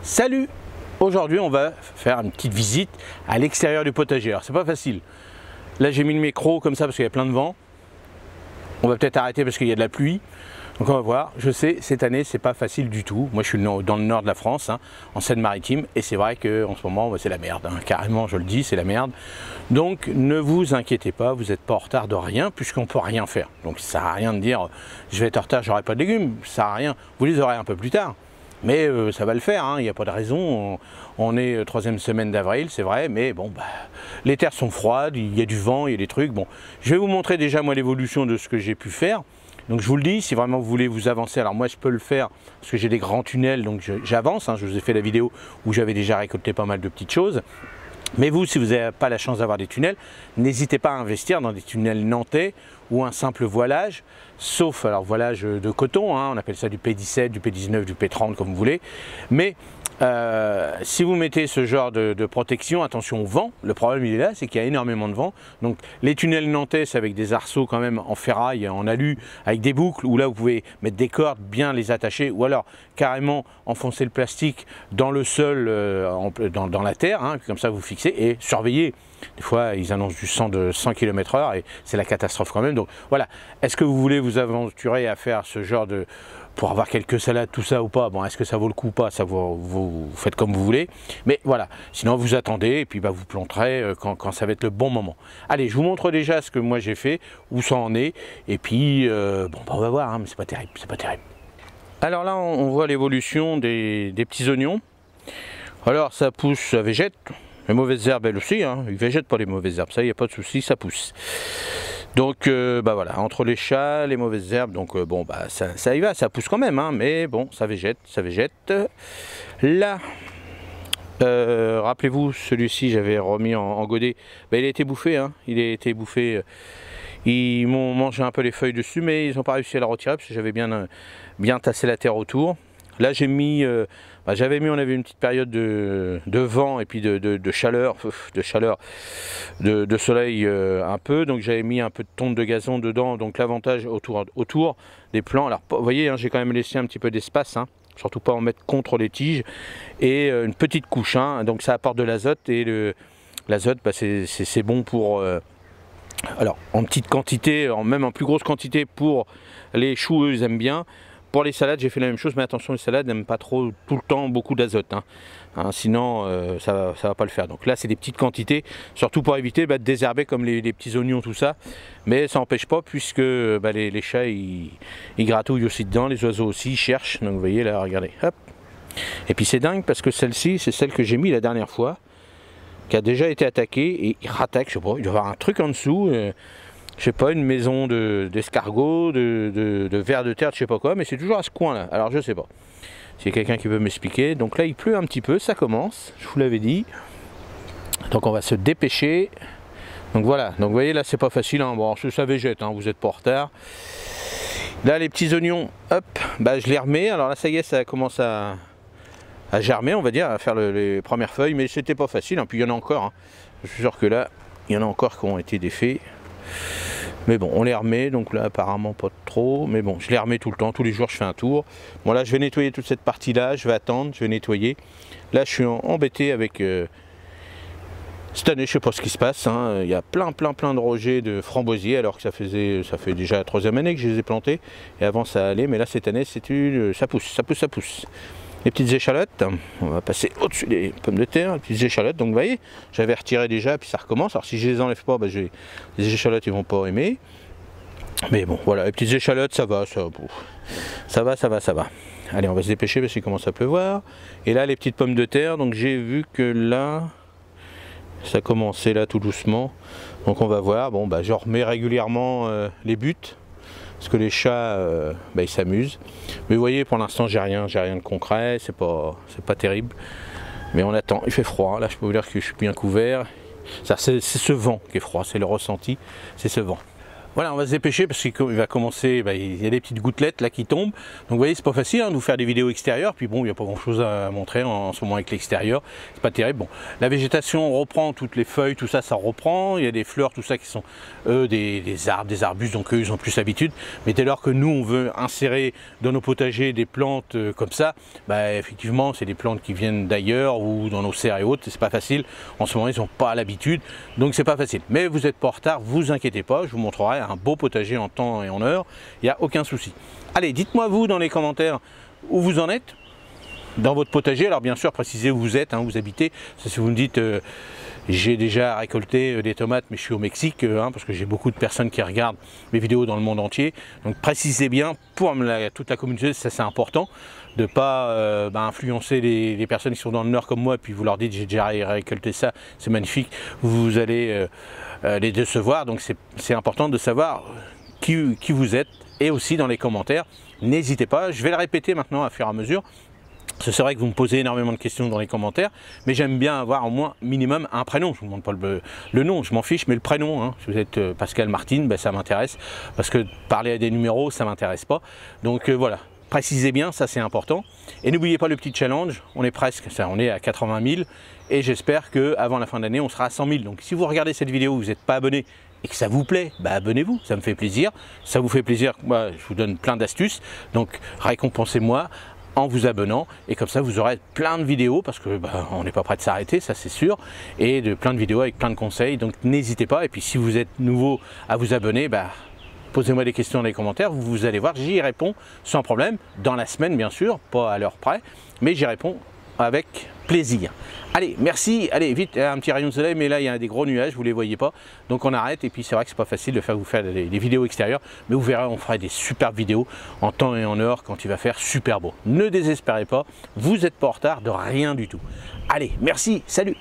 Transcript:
Salut! Aujourd'hui on va faire une petite visite à l'extérieur du potager. Alors c'est pas facile. Là j'ai mis le micro comme ça parce qu'il y a plein de vent. On va peut-être arrêter parce qu'il y a de la pluie. Donc on va voir. Je sais, cette année c'est pas facile du tout. Moi je suis dans le nord de la France, en Seine-Maritime, et c'est vrai qu'en ce moment c'est la merde. Carrément je le dis, c'est la merde. Donc ne vous inquiétez pas, vous n'êtes pas en retard de rien puisqu'on peut rien faire. Donc ça sert à rien de dire je vais être en retard, j'aurai pas de légumes. Ça sert à rien. Vous les aurez un peu plus tard. Mais ça va le faire, il n'y a pas de raison. On est troisième semaine d'avril, c'est vrai, mais bon, les terres sont froides, il y a du vent, il y a des trucs. Bon, je vais vous montrer déjà moi l'évolution de ce que j'ai pu faire. Donc je vous le dis, si vraiment vous voulez vous avancer, alors moi je peux le faire parce que j'ai des grands tunnels, donc j'avance. Je vous ai fait la vidéo où j'avais déjà récolté pas mal de petites choses. Mais vous, si vous n'avez pas la chance d'avoir des tunnels, n'hésitez pas à investir dans des tunnels nantais ou un simple voilage, sauf alors voilage de coton, on appelle ça du P17, du P19, du P30 comme vous voulez. Mais si vous mettez ce genre de protection, attention au vent, le problème il est là, c'est qu'il y a énormément de vent. Donc les tunnels nantais, c'est avec des arceaux quand même en ferraille, en alu, avec des boucles, où là vous pouvez mettre des cordes, bien les attacher, ou alors carrément enfoncer le plastique dans le sol, dans la terre, comme ça vous fixez, et surveillez. Des fois ils annoncent du 100 km/h et c'est la catastrophe quand même. Donc voilà, est-ce que vous voulez vous aventurer à faire ce genre de... pour avoir quelques salades, tout ça ou pas, bon, est-ce que ça vaut le coup ou pas, ça vous faites comme vous voulez. Mais voilà, sinon vous attendez et puis vous planterez quand ça va être le bon moment. Allez, je vous montre déjà ce que moi j'ai fait, où ça en est, et puis on va voir, mais c'est pas terrible, c'est pas terrible. Alors là, on voit l'évolution des petits oignons. Alors ça pousse, ça végète, les mauvaises herbes elles aussi, ils végètent pas les mauvaises herbes, ça, il n'y a pas de souci, ça pousse. Donc voilà, entre les chats, les mauvaises herbes, donc ça y va, ça pousse quand même, mais bon, ça végète, ça végète. Là, rappelez-vous, celui-ci j'avais remis en godet, il a été bouffé, il a été bouffé. Ils m'ont mangé un peu les feuilles dessus, mais ils n'ont pas réussi à la retirer parce que j'avais bien tassé la terre autour. Là j'ai mis, on avait une petite période de vent et puis de chaleur, de soleil un peu, donc j'avais mis un peu de tonte de gazon dedans, donc l'avantage autour des plants. Alors vous voyez, j'ai quand même laissé un petit peu d'espace, surtout pas en mettre contre les tiges, et une petite couche, donc ça apporte de l'azote, et l'azote c'est bon pour... alors en petite quantité, même en plus grosse quantité pour les choux, eux ils aiment bien. Pour les salades, j'ai fait la même chose, mais attention, les salades n'aiment pas trop tout le temps beaucoup d'azote. Sinon, ça va pas le faire. Donc là, c'est des petites quantités, surtout pour éviter de désherber comme les petits oignons, tout ça. Mais ça n'empêche pas, puisque les chats, ils gratouillent aussi dedans, les oiseaux aussi, ils cherchent. Donc vous voyez là, regardez, hop. Et puis c'est dingue, parce que celle-ci, c'est celle que j'ai mis la dernière fois, qui a déjà été attaquée, et il rattaque, je sais pas, il doit y avoir un truc en dessous. Je sais pas, une maison d'escargots, de vers de terre, je sais pas quoi, mais c'est toujours à ce coin là, alors je sais pas. S'il y a quelqu'un qui veut m'expliquer. Donc là il pleut un petit peu, ça commence, je vous l'avais dit. Donc on va se dépêcher. Donc voilà, donc vous voyez là c'est pas facile, bon ça végète, vous n'êtes pas en retard. Là les petits oignons, hop, je les remets, alors là ça y est, ça commence à germer, on va dire, à faire les premières feuilles, mais c'était pas facile, puis il y en a encore, je suis sûr que là, il y en a encore qui ont été défaits. Mais bon, on les remet, donc là apparemment pas trop, mais bon, je les remets tout le temps, tous les jours je fais un tour. Bon là je vais nettoyer toute cette partie là, je vais attendre, je vais nettoyer. Là je suis embêté avec cette année, je sais pas ce qui se passe, il y a plein de rejets de framboisiers, alors que ça fait déjà la troisième année que je les ai plantés, et avant ça allait, mais là cette année ça pousse. Les petites échalotes, on va passer au-dessus des pommes de terre, les petites échalotes, donc vous voyez, j'avais retiré déjà, puis ça recommence. Alors si je les enlève pas, les échalotes ils vont pas aimer. Mais bon, voilà, les petites échalotes, ça va. Allez, on va se dépêcher parce qu'il commence à pleuvoir. Et là, les petites pommes de terre, donc j'ai vu que là, ça commençait là tout doucement. Donc on va voir, je remets régulièrement les buts. Parce que les chats, ils s'amusent. Mais vous voyez, pour l'instant, j'ai rien de concret, c'est pas terrible. Mais on attend, il fait froid, là je peux vous dire que je suis bien couvert. C'est ce vent qui est froid, c'est le ressenti, c'est ce vent. Voilà, on va se dépêcher parce qu'il va commencer, il y a des petites gouttelettes là qui tombent. Donc vous voyez, c'est pas facile de vous faire des vidéos extérieures. Puis bon, il n'y a pas grand chose à montrer en ce moment avec l'extérieur. C'est pas terrible. Bon, la végétation reprend, toutes les feuilles, tout ça, ça reprend. Il y a des fleurs, tout ça qui sont des arbres, des arbustes, donc eux ils ont plus l'habitude. Mais dès lors que nous on veut insérer dans nos potagers des plantes comme ça, effectivement c'est des plantes qui viennent d'ailleurs ou dans nos serres et autres. C'est pas facile. En ce moment ils n'ont pas l'habitude, donc c'est pas facile. Mais vous n'êtes pas en retard, vous inquiétez pas. Je vous montrerai un beau potager en temps et en heure, il n'y a aucun souci. Allez, dites-moi vous dans les commentaires où vous en êtes dans votre potager. Alors bien sûr, précisez où vous êtes, où vous habitez. Si vous me dites j'ai déjà récolté des tomates mais je suis au Mexique, parce que j'ai beaucoup de personnes qui regardent mes vidéos dans le monde entier. Donc précisez bien pour toute la communauté, ça c'est important, de ne pas influencer les personnes qui sont dans le nord comme moi, et puis vous leur dites j'ai déjà récolté ça, c'est magnifique, vous allez les décevoir. Donc c'est important de savoir qui vous êtes, et aussi dans les commentaires, n'hésitez pas, je vais le répéter maintenant à fur et à mesure. C'est vrai que vous me posez énormément de questions dans les commentaires, mais j'aime bien avoir au moins minimum un prénom. Je ne vous demande pas le nom, je m'en fiche, mais le prénom. Si vous êtes Pascal Martine, ça m'intéresse, parce que parler à des numéros, ça ne m'intéresse pas. Donc voilà, précisez bien, ça c'est important. Et n'oubliez pas le petit challenge, on est presque, on est à 80 000, et j'espère qu'avant la fin de l'année, on sera à 100 000. Donc si vous regardez cette vidéo, vous n'êtes pas abonné, et que ça vous plaît, abonnez-vous, ça me fait plaisir. Ça vous fait plaisir, moi je vous donne plein d'astuces, donc récompensez-moi en vous abonnant, et comme ça vous aurez plein de vidéos, parce que on n'est pas prêt de s'arrêter, ça c'est sûr, et de plein de vidéos avec plein de conseils. Donc n'hésitez pas, et puis si vous êtes nouveau à vous abonner, posez-moi des questions dans les commentaires, vous allez voir, j'y réponds sans problème, dans la semaine bien sûr, pas à l'heure près, mais j'y réponds avec plaisir. Allez, merci, allez vite, un petit rayon de soleil, mais là il y a des gros nuages, vous ne les voyez pas, donc on arrête. Et puis c'est vrai que c'est pas facile de vous faire des vidéos extérieures, mais vous verrez, on fera des superbes vidéos en temps et en heure quand il va faire super beau. Ne désespérez pas, vous n'êtes pas en retard de rien du tout. Allez, merci, salut.